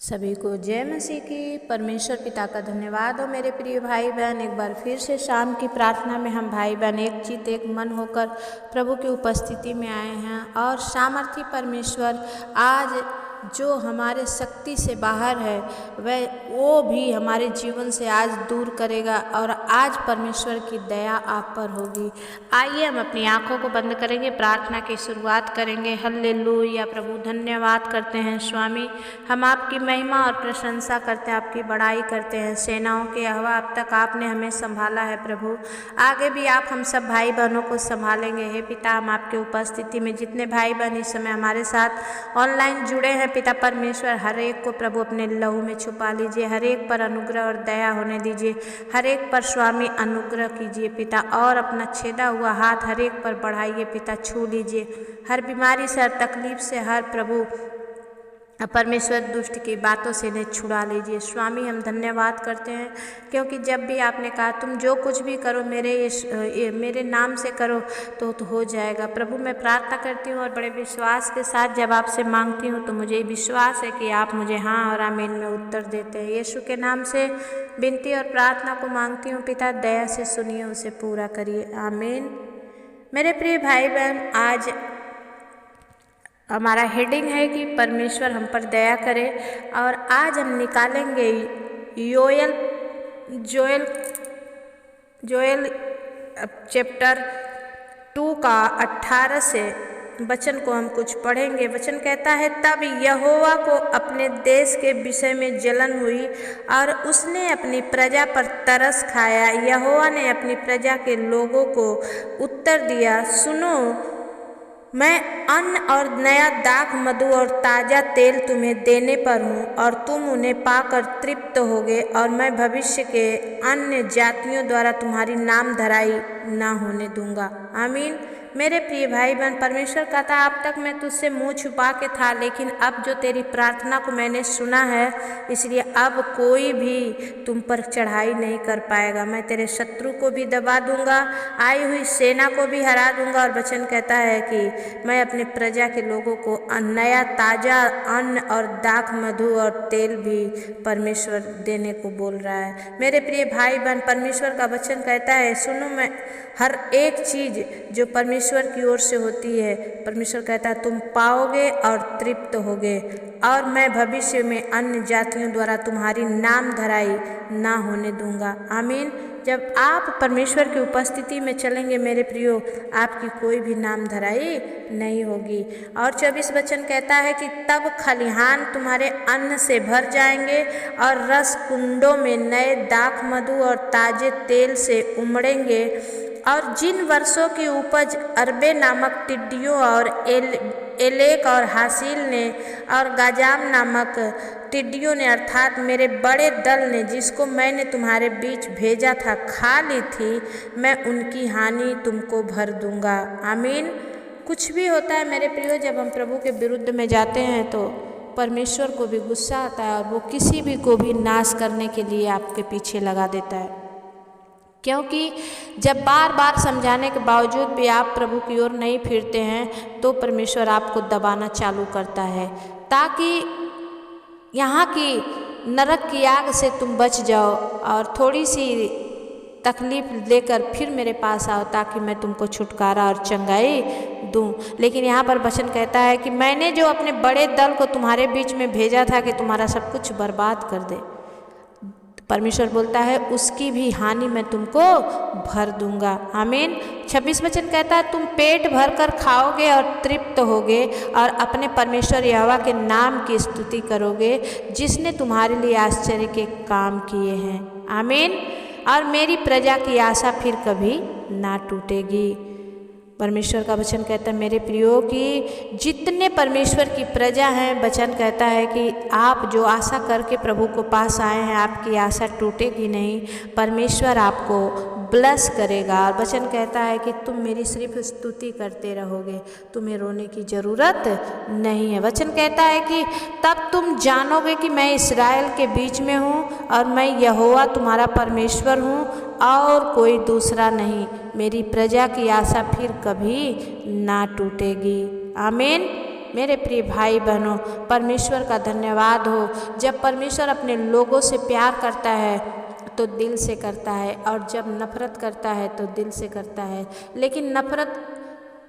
सभी को जय मसीह की। परमेश्वर पिता का धन्यवाद हो मेरे प्रिय भाई बहन। एक बार फिर से शाम की प्रार्थना में हम भाई बहन एक चित्त एक मन होकर प्रभु की उपस्थिति में आए हैं। और सामर्थी परमेश्वर आज जो हमारे शक्ति से बाहर है वो भी हमारे जीवन से आज दूर करेगा और आज परमेश्वर की दया आप पर होगी। आइए हम अपनी आंखों को बंद करेंगे, प्रार्थना की शुरुआत करेंगे। हल्लेलुया। प्रभु धन्यवाद करते हैं स्वामी, हम आपकी महिमा और प्रशंसा करते हैं, आपकी बड़ाई करते हैं। सेनाओं के यहोवा अब तक आपने हमें संभाला है प्रभु, आगे भी आप हम सब भाई बहनों को संभालेंगे। हे पिता, हम आपके उपस्थिति में जितने भाई बहन इस समय हमारे साथ ऑनलाइन जुड़े हैं पिता परमेश्वर, हर एक को प्रभु अपने लहू में छुपा लीजिए, हर एक पर अनुग्रह और दया होने दीजिए, हर एक पर स्वामी अनुग्रह कीजिए पिता, और अपना छेदा हुआ हाथ हर एक पर बढ़ाइए पिता, छू लीजिए। हर बीमारी से, हर तकलीफ से, हर प्रभु परमेश्वर दुष्ट की बातों से इन्हें छुड़ा लीजिए। स्वामी हम धन्यवाद करते हैं क्योंकि जब भी आपने कहा तुम जो कुछ भी करो मेरे नाम से करो तो हो जाएगा। प्रभु मैं प्रार्थना करती हूँ और बड़े विश्वास के साथ जब आपसे मांगती हूँ तो मुझे विश्वास है कि आप मुझे हाँ और आमीन में उत्तर देते हैं। यीशु के नाम से विनती और प्रार्थना को मांगती हूँ पिता, दया से सुनिए, उसे पूरा करिए, आमीन। मेरे प्रिय भाई बहन, आज हमारा हेडिंग है कि परमेश्वर हम पर दया करे और आज हम निकालेंगे जोएल चैप्टर 2 का 18 से वचन को हम कुछ पढ़ेंगे। वचन कहता है, तब यहोवा को अपने देश के विषय में जलन हुई और उसने अपनी प्रजा पर तरस खाया। यहोवा ने अपनी प्रजा के लोगों को उत्तर दिया, सुनो, मैं अन्न और नया दाख मधु और ताज़ा तेल तुम्हें देने पर हूँ और तुम उन्हें पाकर तृप्त होगे, और मैं भविष्य के अन्य जातियों द्वारा तुम्हारी नाम धराई ना होने दूंगा। आमीन। मेरे प्रिय भाई बहन, परमेश्वर कहता है अब तक मैं तुझसे मुंह छुपा के था, लेकिन अब जो तेरी प्रार्थना को मैंने सुना है, इसलिए अब कोई भी तुम पर चढ़ाई नहीं कर पाएगा। मैं तेरे शत्रु को भी दबा दूंगा, आई हुई सेना को भी हरा दूंगा। और वचन कहता है कि मैं अपने प्रजा के लोगों को नया ताज़ा अन्न और दाख मधु और तेल भी परमेश्वर देने को बोल रहा है। मेरे प्रिय भाई बहन, परमेश्वर का वचन कहता है, सुनो, मैं हर एक चीज़ जो परमेश्वर की ओर से होती है, परमेश्वर कहता है तुम पाओगे और तृप्त होगे, और मैं भविष्य में अन्य जातियों द्वारा तुम्हारी नाम धराई ना होने दूंगा। आमीन। जब आप परमेश्वर की उपस्थिति में चलेंगे मेरे प्रियो, आपकी कोई भी नाम धराई नहीं होगी। और 24 वचन कहता है कि तब खलिहान तुम्हारे अन्न से भर जाएंगे और रस कुंडों में नए दाख मधु और ताजे तेल से उमड़ेंगे, और जिन वर्षों की उपज अरबे नामक टिड्डियों और एलेक और हासिल ने और गाजाम नामक टिड्डियों ने, अर्थात मेरे बड़े दल ने, जिसको मैंने तुम्हारे बीच भेजा था, खा ली थी, मैं उनकी हानि तुमको भर दूंगा। आमीन। कुछ भी होता है मेरे प्रियो, जब हम प्रभु के विरुद्ध में जाते हैं तो परमेश्वर को भी गुस्सा आता है और वो किसी भी को भी नाश करने के लिए आपके पीछे लगा देता है, क्योंकि जब बार बार समझाने के बावजूद भी आप प्रभु की ओर नहीं फिरते हैं तो परमेश्वर आपको दबाना चालू करता है, ताकि यहाँ की नरक की आग से तुम बच जाओ और थोड़ी सी तकलीफ लेकर फिर मेरे पास आओ, ताकि मैं तुमको छुटकारा और चंगाई दूं। लेकिन यहाँ पर वचन कहता है कि मैंने जो अपने बड़े दल को तुम्हारे बीच में भेजा था कि तुम्हारा सब कुछ बर्बाद कर दे, परमेश्वर बोलता है उसकी भी हानि मैं तुमको भर दूंगा। आमीन। 26 वचन कहता है तुम पेट भर कर खाओगे और तृप्त होगे और अपने परमेश्वर यहोवा के नाम की स्तुति करोगे, जिसने तुम्हारे लिए आश्चर्य के काम किए हैं। आमीन। और मेरी प्रजा की आशा फिर कभी ना टूटेगी। परमेश्वर का वचन कहता है मेरे प्रियो कि जितने परमेश्वर की प्रजा हैं, वचन कहता है कि आप जो आशा करके प्रभु को पास आए हैं, आपकी आशा टूटेगी नहीं, परमेश्वर आपको ब्लेस करेगा। और वचन कहता है कि तुम मेरी सिर्फ स्तुति करते रहोगे, तुम्हें रोने की ज़रूरत नहीं है। वचन कहता है कि तब तुम जानोगे कि मैं इस्राएल के बीच में हूँ और मैं यहोवा तुम्हारा परमेश्वर हूँ और कोई दूसरा नहीं। मेरी प्रजा की आशा फिर कभी ना टूटेगी। आमीन। मेरे प्रिय भाई बहनों, परमेश्वर का धन्यवाद हो। जब परमेश्वर अपने लोगों से प्यार करता है तो दिल से करता है, और जब नफरत करता है तो दिल से करता है। लेकिन नफरत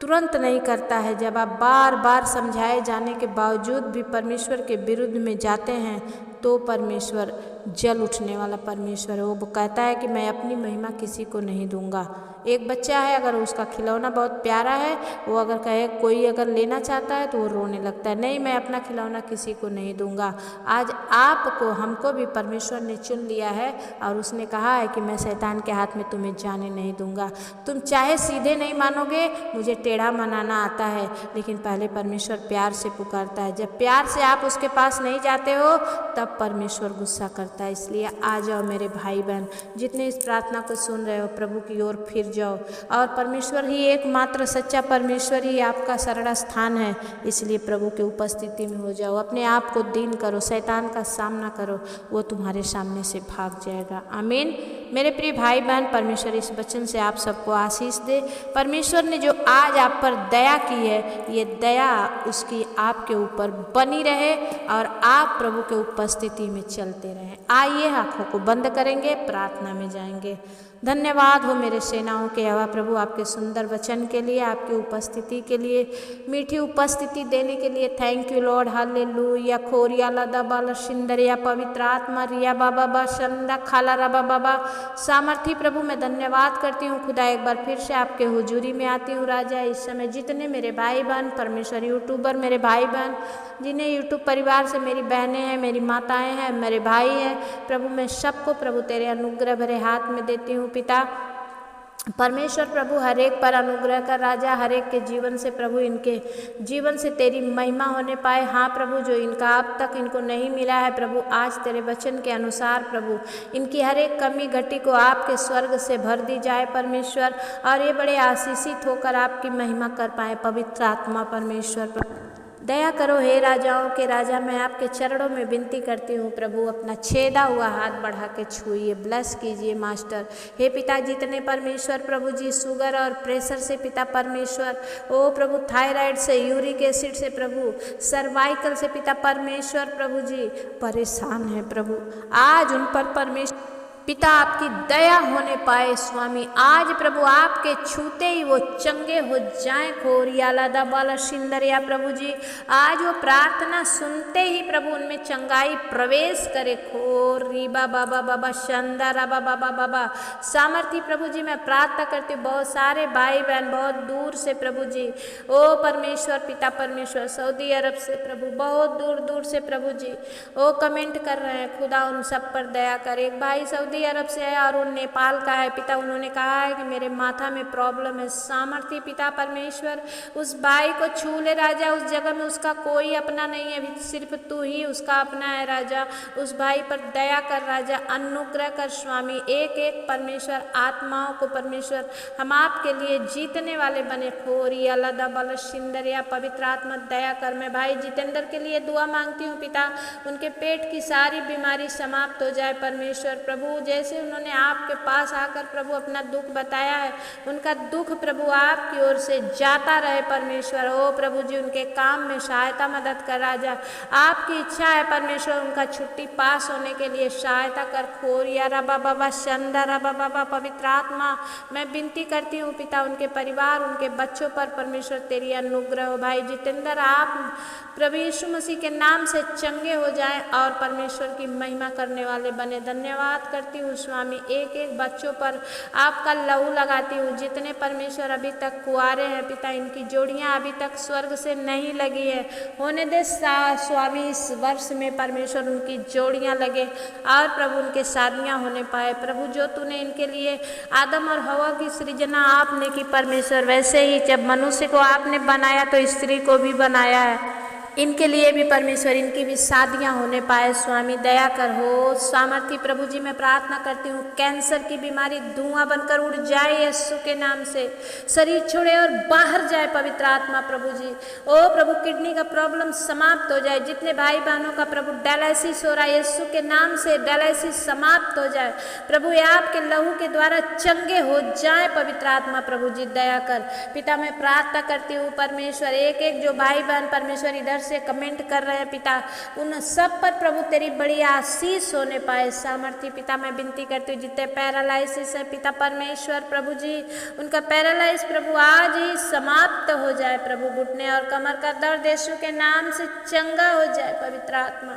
तुरंत नहीं करता है। जब आप बार बार समझाए जाने के बावजूद भी परमेश्वर के विरुद्ध में जाते हैं तो परमेश्वर जल उठने वाला परमेश्वर है। वो कहता है कि मैं अपनी महिमा किसी को नहीं दूंगा। एक बच्चा है, अगर उसका खिलौना बहुत प्यारा है, वो अगर कहे कोई अगर लेना चाहता है तो वो रोने लगता है, नहीं मैं अपना खिलौना किसी को नहीं दूंगा। आज आपको हमको भी परमेश्वर ने चुन लिया है और उसने कहा है कि मैं शैतान के हाथ में तुम्हें जाने नहीं दूंगा। तुम चाहे सीधे नहीं मानोगे, मुझे टेढ़ा मनाना आता है, लेकिन पहले परमेश्वर प्यार से पुकारता है। जब प्यार से आप उसके पास नहीं जाते हो तब परमेश्वर गुस्सा करता है। इसलिए आ जाओ मेरे भाई बहन, जितने इस प्रार्थना को सुन रहे हो, प्रभु की ओर फिर जाओ, और परमेश्वर ही एकमात्र सच्चा परमेश्वर ही आपका शरण स्थान है। इसलिए प्रभु के उपस्थिति में हो जाओ, अपने आप को दीन करो, शैतान का सामना करो, वो तुम्हारे सामने से भाग जाएगा। आमीन। मेरे प्रिय भाई बहन, परमेश्वर इस वचन से आप सबको आशीष दे। परमेश्वर ने जो आज आप पर दया की है, ये दया उसकी आपके ऊपर बनी रहे और आप प्रभु के उपस्थिति में चलते रहें। आइए आंखों को बंद करेंगे, प्रार्थना में जाएंगे। धन्यवाद हो मेरे सेनाओं के यहोवा प्रभु, आपके सुंदर वचन के लिए, आपकी उपस्थिति के लिए, मीठी उपस्थिति देने के लिए थैंक यू लॉर्ड। हालेलुया। खोरिया लदा बाला शिंदरिया पवित्र आत्मा रिया बाबा बा शंदा खाला रबा बाबा सामर्थी प्रभु, मैं धन्यवाद करती हूँ खुदा। एक बार फिर से आपके हुजूरी में आती हूँ राजा। इस समय जितने मेरे भाई बहन परमेश्वर यूट्यूबर, मेरे भाई बहन जिन्हें यूट्यूब परिवार से मेरी बहनें हैं, मेरी माताएं हैं, मेरे भाई हैं, प्रभु मैं सबको प्रभु तेरे अनुग्रह भरे हाथ में देती हूँ पिता। परमेश्वर प्रभु हर एक पर अनुग्रह कर राजा, हर एक के जीवन से प्रभु, इनके जीवन से तेरी महिमा होने पाए। हाँ प्रभु, जो इनका अब तक इनको नहीं मिला है प्रभु, आज तेरे वचन के अनुसार प्रभु इनकी हर एक कमी घटी को आपके स्वर्ग से भर दी जाए परमेश्वर, और ये बड़े आशीषित होकर आपकी महिमा कर पाए। पवित्र आत्मा परमेश्वर प्रभु दया करो हे राजाओं के राजा, मैं आपके चरणों में विनती करती हूँ प्रभु, अपना छेदा हुआ हाथ बढ़ा के छुइए, ब्लेस कीजिए मास्टर। हे पिता, जितने परमेश्वर प्रभु जी शुगर और प्रेशर से पिता परमेश्वर, ओ प्रभु थायराइड से, यूरिक एसिड से प्रभु, सर्वाइकल से पिता परमेश्वर प्रभु जी परेशान है प्रभु, आज उन पर परमेश्वर पिता आपकी दया होने पाए स्वामी। आज प्रभु आपके छूते ही वो चंगे हो जाएं। खोरियाला दबाला शिंदरिया प्रभु जी, आज वो प्रार्थना सुनते ही प्रभु उनमें चंगाई प्रवेश करे। खोरी बाबा बाबा शंदरा बाबा बाबा सामर्थी प्रभु जी, मैं प्रार्थना करती हूँ बहुत सारे भाई बहन बहुत दूर से प्रभु जी, ओ परमेश्वर पिता परमेश्वर, सऊदी अरब से प्रभु, बहुत दूर दूर से प्रभु जी ओ कमेंट कर रहे हैं खुदा, उन सब पर दया कर। एक भाई सऊदी अरब से है और वो नेपाल का है पिता, उन्होंने कहा है कि मेरे माथा में प्रॉब्लम है। सामर्थी पिता परमेश्वर उस भाई को छू ले राजा, उस जगह में उसका कोई अपना नहीं है, सिर्फ तू ही उसका अपना है राजा। उस भाई पर दया कर राजा, अनुग्रह कर स्वामी। एक एक परमेश्वर आत्माओं को परमेश्वर हम आपके लिए जीतने वाले बने। खोरी अल्लाह बल सिंदरिया पवित्र आत्मा दया कर। मैं भाई जितेंद्र के लिए दुआ मांगती हूँ पिता, उनके पेट की सारी बीमारी समाप्त हो जाए परमेश्वर प्रभु। जैसे उन्होंने आपके पास आकर प्रभु अपना दुख बताया है, उनका दुख प्रभु आपकी ओर से जाता रहे परमेश्वर। ओ प्रभु जी, उनके काम में सहायता मदद कर राजा, आपकी इच्छा है परमेश्वर उनका छुट्टी पास होने के लिए सहायता कर। खोरिया रबा बाबा शंदा रबा बाबा पवित्र आत्मा, मैं विनती करती हूँ पिता, उनके परिवार उनके बच्चों पर परमेश्वर तेरी अनुग्रह हो। भाई जितेंद्र आप प्रभु यीशु मसीह के नाम से चंगे हो जाएं और परमेश्वर की महिमा करने वाले बने। धन्यवाद करती हूँ स्वामी, एक एक बच्चों पर आपका लहू लगाती हूँ। जितने परमेश्वर अभी तक कुआरे हैं पिता, इनकी जोड़ियाँ अभी तक स्वर्ग से नहीं लगी है, होने दे स्वामी इस वर्ष में परमेश्वर उनकी जोड़ियाँ लगे और प्रभु उनके शादियाँ होने पाए। प्रभु जो तूने इनके लिए आदम और हवा की सृजना आपने की परमेश्वर, वैसे ही जब मनुष्य को आपने बनाया तो स्त्री को भी बनाया है इनके लिए भी परमेश्वर, इनकी भी शादियां होने पाए स्वामी, दया कर हो। सामर्थी प्रभु जी मैं प्रार्थना करती हूँ, कैंसर की बीमारी धुआं बनकर उड़ जाए यीशु के नाम से, शरीर छोड़े और बाहर जाए पवित्र आत्मा प्रभु जी। ओ प्रभु, किडनी का प्रॉब्लम समाप्त हो जाए, जितने भाई बहनों का प्रभु डायलिसिस हो रहा है यीशु के नाम से डायलिसिस समाप्त हो जाए प्रभु, ये आपके लहू के द्वारा चंगे हो जाए पवित्र आत्मा प्रभु जी, दया कर। पिता मैं प्रार्थना करती हूँ परमेश्वर, एक एक जो भाई बहन परमेश्वर इधर से कमेंट कर रहे हैं पिता, उन सब पर प्रभु तेरी बड़ी आशीष होने पाए सामर्थ्य पिता। मैं विनती करती हूँ जितने पैरालाइसिस है पिता परमेश्वर प्रभु जी, उनका पैरालाइज प्रभु आज ही समाप्त हो जाए प्रभु, घुटने और कमर का दर्द यीशु के नाम से चंगा हो जाए पवित्र आत्मा,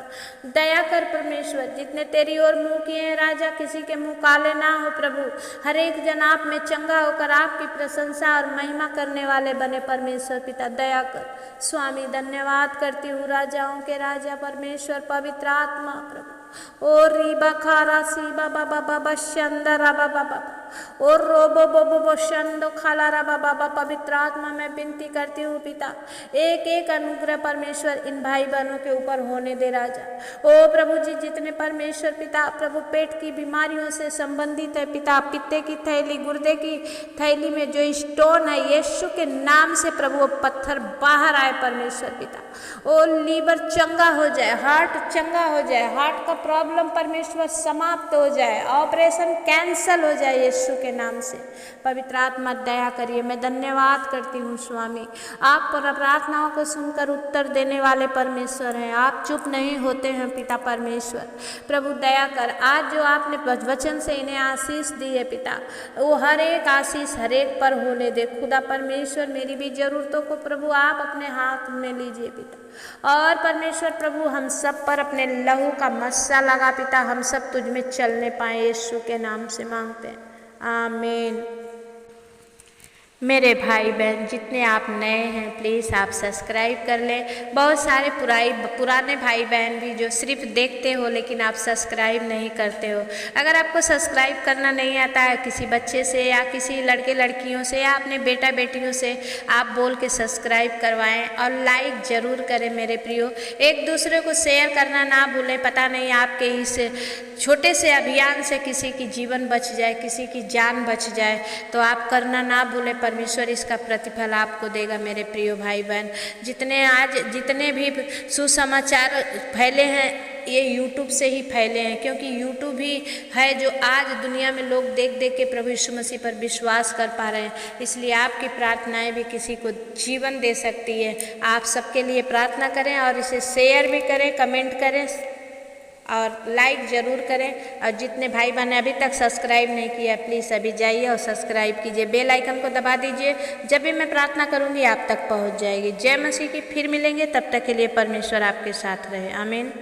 दया कर परमेश्वर। जितने तेरी ओर मुंह किए हैं राजा, किसी के मुंह काले ना हो प्रभु, हर एक जन आप में चंगा होकर आपकी प्रशंसा और महिमा करने वाले बने परमेश्वर पिता, दया कर स्वामी। धन्यवाद करती हूँ राजाओं के राजा परमेश्वर पवित्र आत्मा प्रभु। ओ रीबा खारा सीबा बाबा बाबा शंदरा बाबा बाबा और रोबो बोबो बो शंदो खाला रा बाबा, पवित्र आत्मा मैं विनती करती हूँ पिता, एक एक अनुग्रह परमेश्वर इन भाई बहनों के ऊपर होने दे राजा। ओ प्रभु जी, जितने परमेश्वर पिता प्रभु पेट की बीमारियों से संबंधित है पिता, पित्ते की थैली, गुर्दे की थैली में जो स्टोन है यीशु के नाम से प्रभु वो पत्थर बाहर आए परमेश्वर पिता। ओ लीवर चंगा हो जाए, हार्ट चंगा हो जाए, हार्ट का प्रॉब्लम परमेश्वर समाप्त हो जाए, ऑपरेशन कैंसल हो जाए यीशु के नाम से पवित्र आत्मा दया करिए। मैं धन्यवाद करती हूँ स्वामी, आप पर प्रार्थनाओं को सुनकर उत्तर देने वाले परमेश्वर हैं, आप चुप नहीं होते हैं पिता परमेश्वर प्रभु, दया कर। आज जो आपने वचन से इन्हें आशीष दी है पिता, वो हर एक आशीष हर एक पर होने दे खुदा परमेश्वर। मेरी भी जरूरतों को प्रभु आप अपने हाथ में लीजिए पिता, और परमेश्वर प्रभु हम सब पर अपने लहू का मस्सा लगा पिता, हम सब तुझ में चलने पाए यीशु के नाम से मांगते हैं, आमीन। मेरे भाई बहन जितने आप नए हैं प्लीज़ आप सब्सक्राइब कर लें। बहुत सारे पुराने भाई बहन भी जो सिर्फ देखते हो लेकिन आप सब्सक्राइब नहीं करते हो। अगर आपको सब्सक्राइब करना नहीं आता है, किसी बच्चे से या किसी लड़के लड़कियों से या अपने बेटा बेटियों से आप बोल के सब्सक्राइब करवाएं और लाइक ज़रूर करें मेरे प्रियो। एक दूसरे को शेयर करना ना भूलें, पता नहीं आपके इस छोटे से अभियान से किसी की जीवन बच जाए, किसी की जान बच जाए, तो आप करना ना भूलें। परमेश्वर इसका प्रतिफल आपको देगा मेरे प्रियो भाई बहन। जितने भी सुसमाचार फैले हैं ये यूट्यूब से ही फैले हैं, क्योंकि यूट्यूब ही है जो आज दुनिया में लोग देख देख के प्रभु यीशु मसीह पर विश्वास कर पा रहे हैं। इसलिए आपकी प्रार्थनाएं भी किसी को जीवन दे सकती है। आप सबके लिए प्रार्थना करें और इसे शेयर भी करें, कमेंट करें और लाइक ज़रूर करें। और जितने भाई बहन अभी तक सब्सक्राइब नहीं किया प्लीज़ अभी जाइए और सब्सक्राइब कीजिए, बेल आइकन को दबा दीजिए, जब भी मैं प्रार्थना करूँगी आप तक पहुँच जाएगी। जय मसीह की। फिर मिलेंगे, तब तक के लिए परमेश्वर आपके साथ रहे, आमीन।